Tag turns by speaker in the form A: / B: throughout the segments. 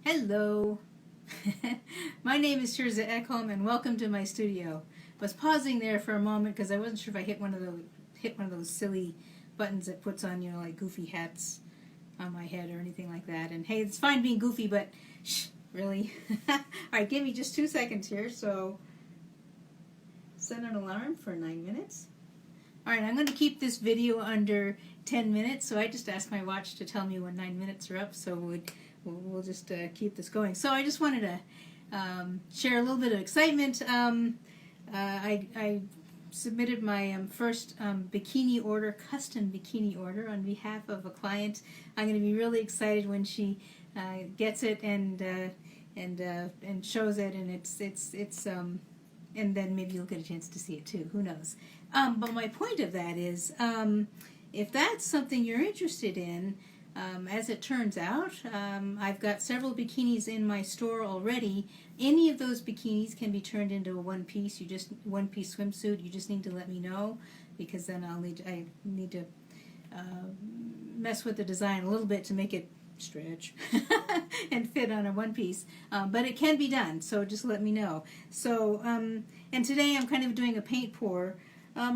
A: Hello. My name is Tirza Ekholm and welcome to my studio. I was pausing there for a moment because I wasn't sure if I hit one of those silly buttons that puts on, like goofy hats on my head or anything like that. And hey, it's fine being goofy, but shh, really? Alright, give me just 2 seconds here. So set an alarm for 9 minutes. Alright, I'm going to keep this video under 10 minutes, so I just asked my watch to tell me when 9 minutes are up, so we'll just keep this going. So I just wanted to share a little bit of excitement. I submitted my first bikini order, custom bikini order on behalf of a client. I'm going to be really excited when she gets it and shows it, and it's and then maybe you'll get a chance to see it too. Who knows? But my point of that is, if that's something you're interested in, as it turns out, I've got several bikinis in my store already. Any of those bikinis can be turned into a one-piece swimsuit. You just need to let me know, because then I need to mess with the design a little bit to make it stretch and fit on a one-piece. But it can be done, so just let me know. So, and today I'm kind of doing a paint pour.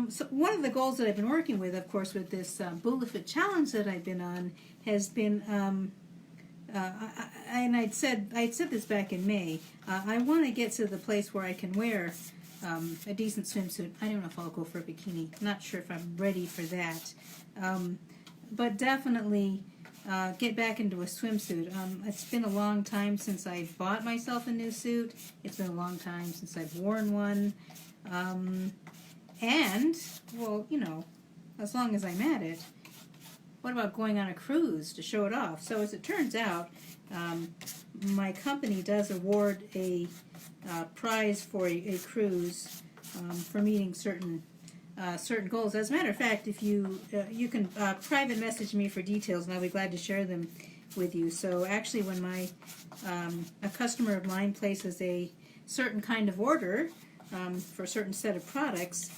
A: So one of the goals that I've been working with, of course, with this Bullet challenge that I've been on, has been, and I'd said this back in May. I want to get to the place where I can wear a decent swimsuit. I don't know if I'll go for a bikini. Not sure if I'm ready for that, but definitely get back into a swimsuit. It's been a long time since I bought myself a new suit. It's been a long time since I've worn one. And, well, as long as I'm at it, what about going on a cruise to show it off? So as it turns out, my company does award a prize for a cruise for meeting certain goals. As a matter of fact, if you can private message me for details, and I'll be glad to share them with you. So actually, when a customer of mine places a certain kind of order for a certain set of products,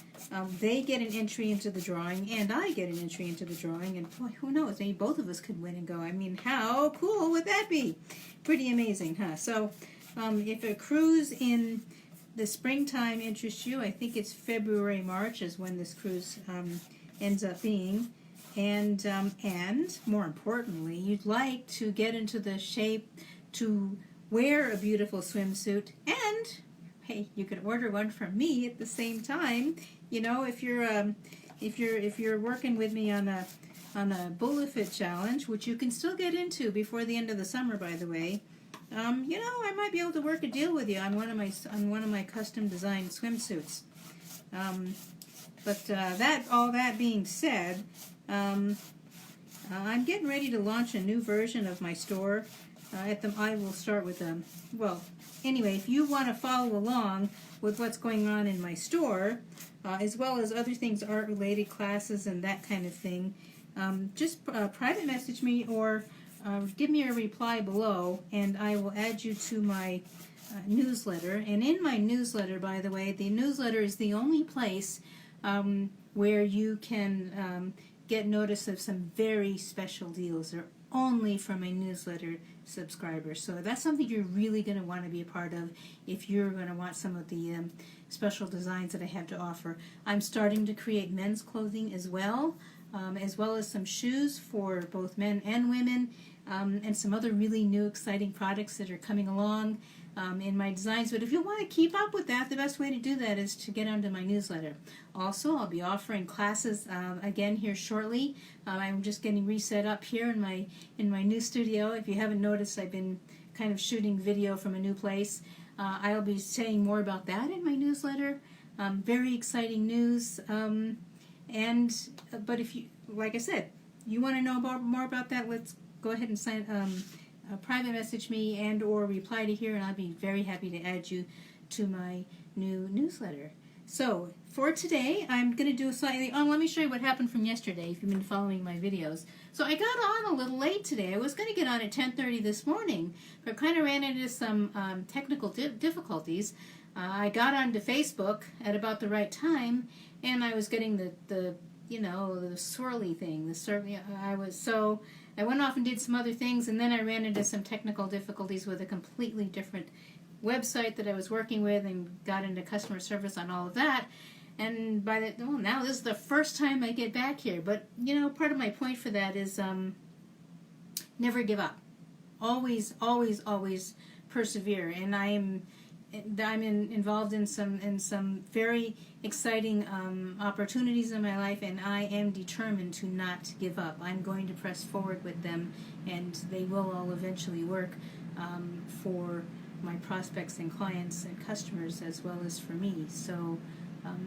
A: they get an entry into the drawing, and I get an entry into the drawing, and boy, who knows, maybe both of us could win and go. I mean, how cool would that be? Pretty amazing, huh? So if a cruise in the springtime interests you, I think it's February, March is when this cruise ends up being, and more importantly, you'd like to get into the shape to wear a beautiful swimsuit, and hey, you can order one from me at the same time. If you're working with me on a Bullet Fit challenge, which you can still get into before the end of the summer, by the way. I might be able to work a deal with you on one of my custom designed swimsuits. But all that being said, I'm getting ready to launch a new version of my store. I will start with anyway, if you want to follow along with what's going on in my store, as well as other things, art-related classes and that kind of thing, just private message me or give me a reply below, and I will add you to my newsletter. And in my newsletter, by the way, the newsletter is the only place where you can get notice of some very special deals. They're only for my newsletter subscribers. So that's something you're really going to want to be a part of if you're going to want some of the special designs that I have to offer. I'm starting to create men's clothing as well as some shoes for both men and women, and some other really new exciting products that are coming along in my designs. But if you want to keep up with that, the best way to do that is to get onto my newsletter. Also, I'll be offering classes again here shortly. I'm just getting reset up here in my new studio. If you haven't noticed, I've been kind of shooting video from a new place. I'll be saying more about that in my newsletter. Very exciting news. But if you, like I said, you want to know more about that, let's go ahead and sign. Private message me and or reply to here, and I'll be very happy to add you to my new newsletter. So for today, I'm going to do a slightly. Let me show you what happened from yesterday. If you've been following my videos, so I got on a little late today. I was going to get on at 10:30 this morning, but kind of ran into some technical difficulties. I got onto Facebook at about the right time, and I was getting the you know, the swirly thing. I went off and did some other things, and then I ran into some technical difficulties with a completely different website that I was working with, and got into customer service on all of that. And now this is the first time I get back here. But you know, part of my point for that is never give up. Always, always, always persevere. And I'm involved in some very exciting opportunities in my life, and I am determined to not give up. I'm going to press forward with them, and they will all eventually work for my prospects and clients and customers, as well as for me. So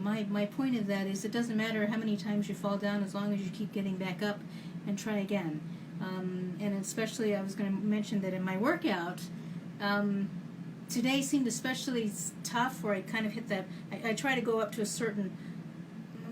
A: my point of that is, it doesn't matter how many times you fall down, as long as you keep getting back up and try again. And especially, I was going to mention that in my workout, today seemed especially tough, where I kind of hit that. I try to go up to a certain,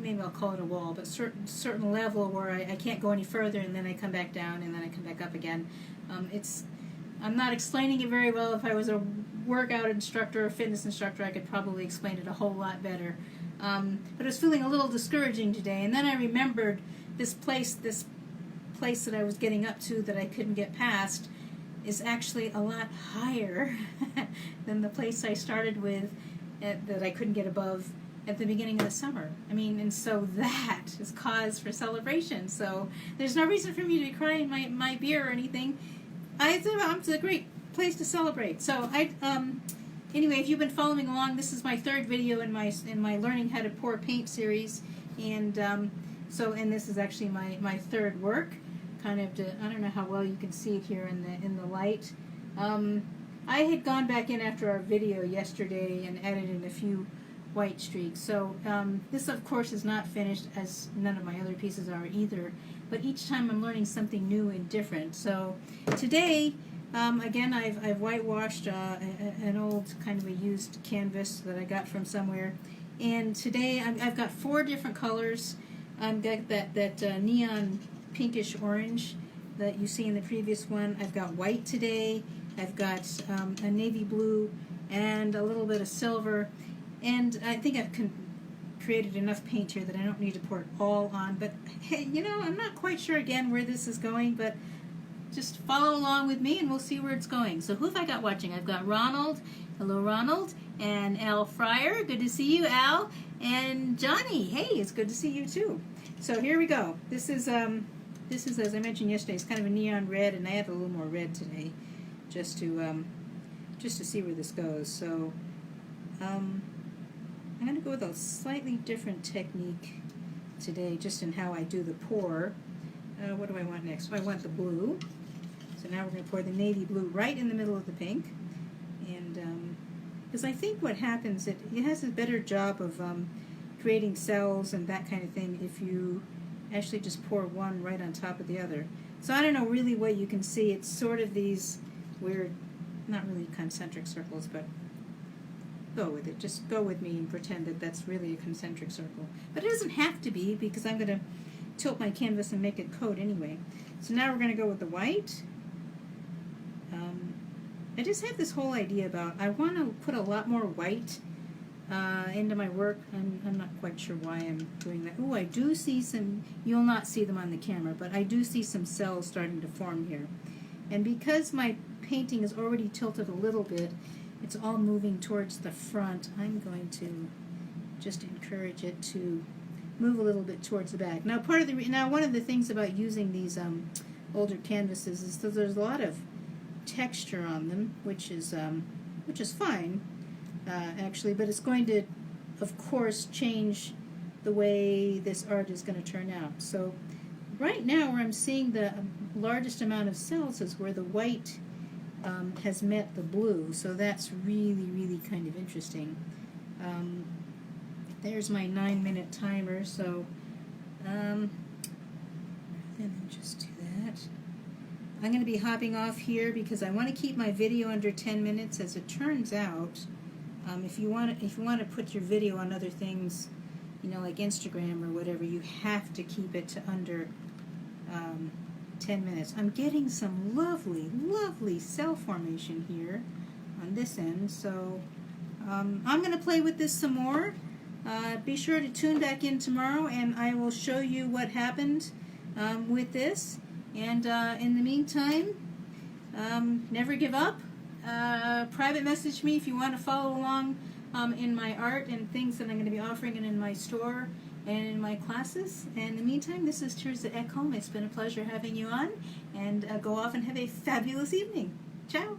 A: maybe I'll call it a wall, but certain level where I can't go any further, and then I come back down, and then I come back up again. I'm not explaining it very well. If I was a workout instructor or fitness instructor, I could probably explain it a whole lot better. But I was feeling a little discouraging today, and then I remembered this place that I was getting up to that I couldn't get past is actually a lot higher than the place I started with that I couldn't get above at the beginning of the summer. I mean, and so that is cause for celebration. So there's no reason for me to be crying my beer or anything. It's a great place to celebrate. So anyway, if you've been following along, this is my third video in my learning how to pour paint series, and this is actually my third work. I don't know how well you can see it here in the light. I had gone back in after our video yesterday and added in a few white streaks. So this, of course, is not finished, as none of my other pieces are either. But each time I'm learning something new and different. So today, again, I've whitewashed an old kind of a used canvas that I got from somewhere. And today I've got 4 different colors. I've got that neon pinkish orange that you see in the previous one. I've got white today. I've got a navy blue and a little bit of silver. And I think I've created enough paint here that I don't need to pour it all on. But hey, you know, I'm not quite sure again where this is going, but just follow along with me and we'll see where it's going. So who have I got watching? I've got Ronald. Hello, Ronald. And Al Fryer. Good to see you, Al. And Johnny. Hey, it's good to see you too. So here we go. This is, as I mentioned yesterday, it's kind of a neon red, and I added a little more red today, just to see where this goes. So I'm going to go with a slightly different technique today, just in how I do the pour. What do I want next? I want the blue. So now we're going to pour the navy blue right in the middle of the pink, and because I think what happens, it has a better job of creating cells and that kind of thing if you actually just pour one right on top of the other. So I don't know really what you can see. It's sort of these weird, not really concentric circles, but go with it. Just go with me and pretend that that's really a concentric circle. But it doesn't have to be, because I'm going to tilt my canvas and make it coat anyway. So now we're going to go with the white. I just have this whole idea about, I want to put a lot more white into my work. I'm not quite sure why I'm doing that. Oh, I do see some, you'll not see them on the camera, but I do see some cells starting to form here. And because my painting is already tilted a little bit, it's all moving towards the front, I'm going to just encourage it to move a little bit towards the back. Now, one of the things about using these older canvases is that there's a lot of texture on them, which is fine. Actually, but it's going to, of course, change the way this art is going to turn out. So right now, where I'm seeing the largest amount of cells is where the white has met the blue. So that's really, really kind of interesting. There's my 9-minute timer. So then I'll just do that. I'm going to be hopping off here because I want to keep my video under 10 minutes. As it turns out, if you want to put your video on other things, you know, like Instagram or whatever, you have to keep it to under 10 minutes. I'm getting some lovely, lovely cell formation here on this end, so I'm going to play with this some more. Be sure to tune back in tomorrow, and I will show you what happened with this. And in the meantime, never give up. Private message me if you want to follow along in my art and things that I'm going to be offering in my store and in my classes. And in the meantime, this is Teresa Ekholm. It's been a pleasure having you on, and go off and have a fabulous evening. Ciao.